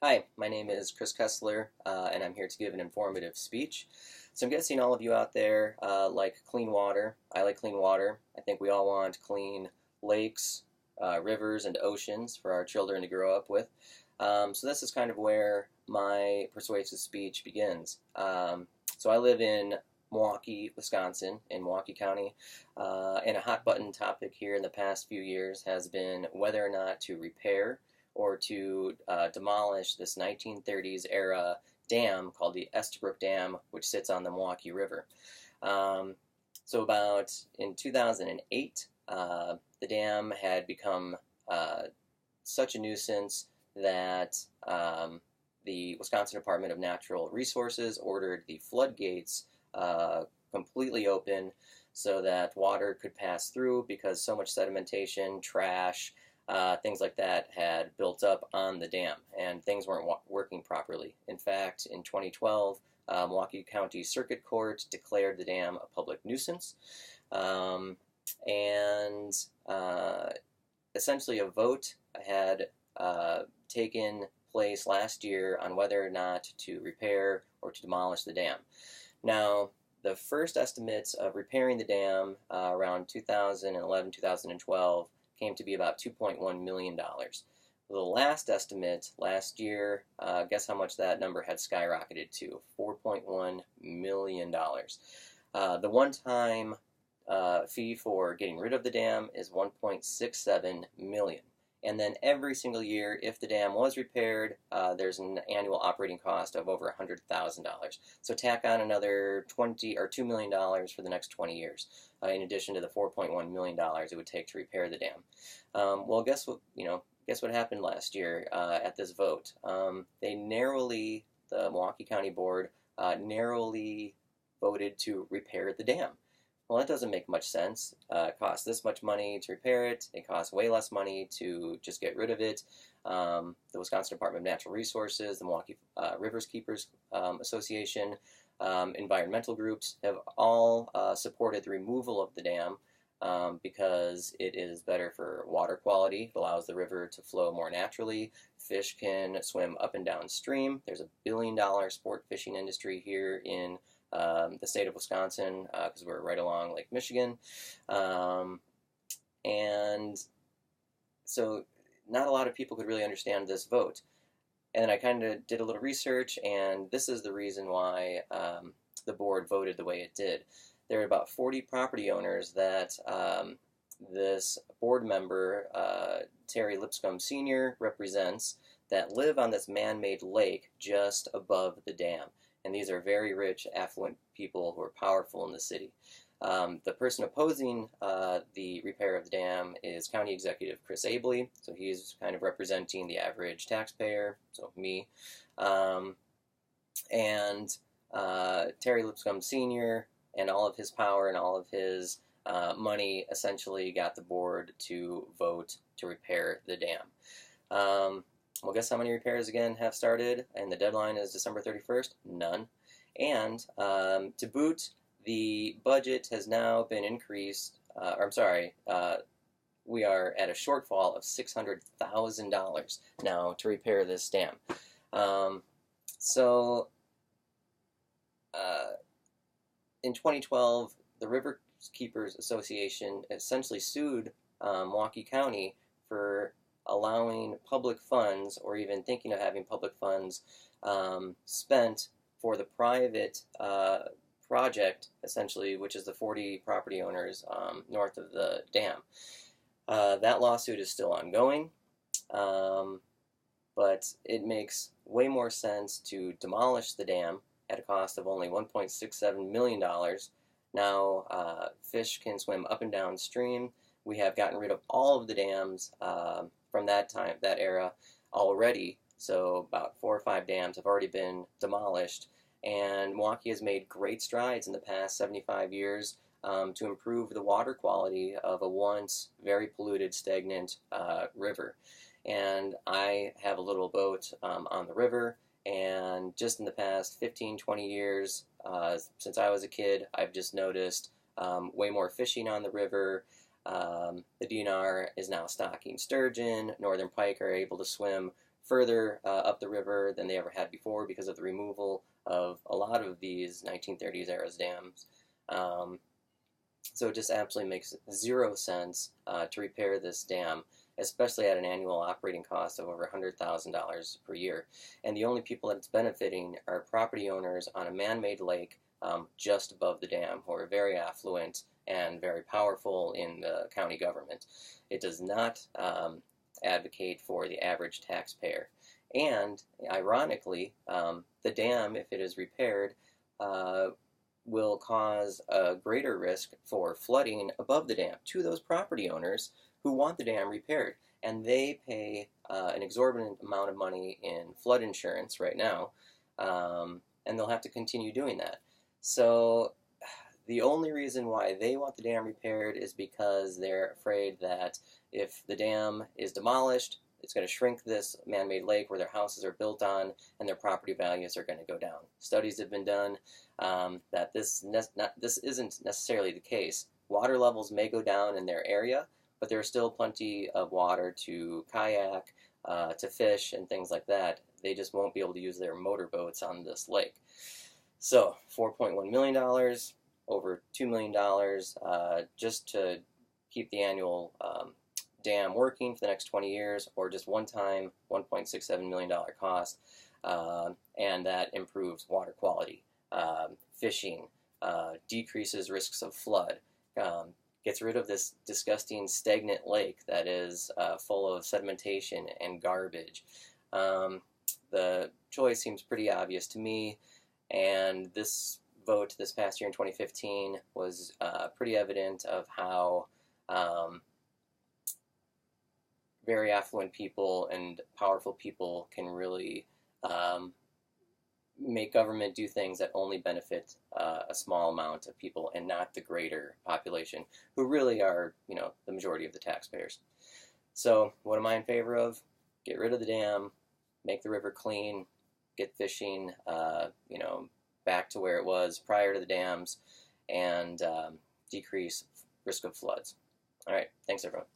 Hi, my name is Chris Kessler, and I'm here to give an informative speech. So I'm guessing all of you out there like clean water. I like clean water. I think we all want clean lakes, rivers, and oceans for our children to grow up with. So this is kind of where my persuasive speech begins. So I live in Milwaukee, Wisconsin, in Milwaukee County, and a hot button topic here in the past few years has been whether or not to repair or to demolish this 1930s era dam called the Estabrook Dam, which sits on the Milwaukee River. Um, so about in 2008, the dam had become such a nuisance that the Wisconsin Department of Natural Resources ordered the floodgates completely open so that water could pass through because so much sedimentation, trash, things like that had built up on the dam, and things weren't working properly. In fact, in 2012, Milwaukee County Circuit Court declared the dam a public nuisance, um, and essentially a vote had taken place last year on whether or not to repair or to demolish the dam. Now, the first estimates of repairing the dam around 2011, 2012 came to be about $2.1 million. The last estimate last year, guess how much that number had skyrocketed to? $4.1 million. The one-time fee for getting rid of the dam is $1.67 million. And then every single year, if the dam was repaired, there's an annual operating cost of over $100,000. So tack on another $2 million for the next 20 years, in addition to the $4.1 million it would take to repair the dam. Well, guess what? Guess what happened last year at this vote? The Milwaukee County Board narrowly voted to repair the dam. Well, that doesn't make much sense. It costs this much money to repair it. It costs way less money to just get rid of it. The Wisconsin Department of Natural Resources, the Milwaukee Rivers Keepers Association, environmental groups have all supported the removal of the dam because it is better for water quality. It allows the river to flow more naturally. Fish can swim up and downstream. There's a billion-dollar sport fishing industry here in the state of Wisconsin, because we're right along Lake Michigan. And so not a lot of people could really understand this vote. And then I kind of did a little research, and this is the reason why the board voted the way it did. There are about 40 property owners that this board member, Terry Lipscomb Sr., represents that live on this man-made lake just above the dam. And these are very rich, affluent people who are powerful in the city. The person opposing the repair of the dam is County Executive Chris Abele, so he's kind of representing the average taxpayer, so me. And Terry Lipscomb Sr. and all of his power and all of his money essentially got the board to vote to repair the dam. Well, guess how many repairs again have started? And the deadline is December 31st? None. And to boot, the budget has now been increased. We are at a shortfall of $600,000 now to repair this dam. In 2012, the River Keepers Association essentially sued Milwaukee County for allowing public funds, or even thinking of having public funds spent for the private project, essentially, which is the 40 property owners north of the dam. That lawsuit is still ongoing, but it makes way more sense to demolish the dam at a cost of only $1.67 million. Now, fish can swim up and downstream. We have gotten rid of all of the dams from that era already. So about 4 or 5 dams have already been demolished, and Milwaukee has made great strides in the past 75 years to improve the water quality of a once very polluted, stagnant river. And I have a little boat on the river, and just in the past 15, 20 years, since I was a kid, I've just noticed way more fishing on the river. The DNR is now stocking sturgeon. Northern pike are able to swim further up the river than they ever had before because of the removal of a lot of these 1930s era dams. So it just absolutely makes zero sense to repair this dam, especially at an annual operating cost of over $100,000 per year. And the only people that it's benefiting are property owners on a man-made lake just above the dam, who are very affluent and very powerful in the county government. It does not advocate for the average taxpayer. And ironically, the dam, if it is repaired, will cause a greater risk for flooding above the dam to those property owners who want the dam repaired. And they pay an exorbitant amount of money in flood insurance right now, and they'll have to continue doing that. So the only reason why they want the dam repaired is because they're afraid that if the dam is demolished, it's going to shrink this man-made lake where their houses are built on, and their property values are going to go down. Studies have been done that this isn't necessarily the case. Water levels may go down in their area, but there's still plenty of water to kayak, to fish, and things like that. They just won't be able to use their motorboats on this lake. So $4.1 million, over $2 million just to keep the annual dam working for the next 20 years, or just one-time $1.67 million cost, and that improves water quality, fishing, decreases risks of flood, gets rid of this disgusting stagnant lake that is full of sedimentation and garbage. The choice seems pretty obvious to me, and this vote this past year in 2015 was pretty evident of how very affluent people and powerful people can really make government do things that only benefit a small amount of people and not the greater population, who really are, the majority of the taxpayers. So what am I in favor of? Get rid of the dam, make the river clean, get fishing, back to where it was prior to the dams, and decrease risk of floods. All right, thanks everyone.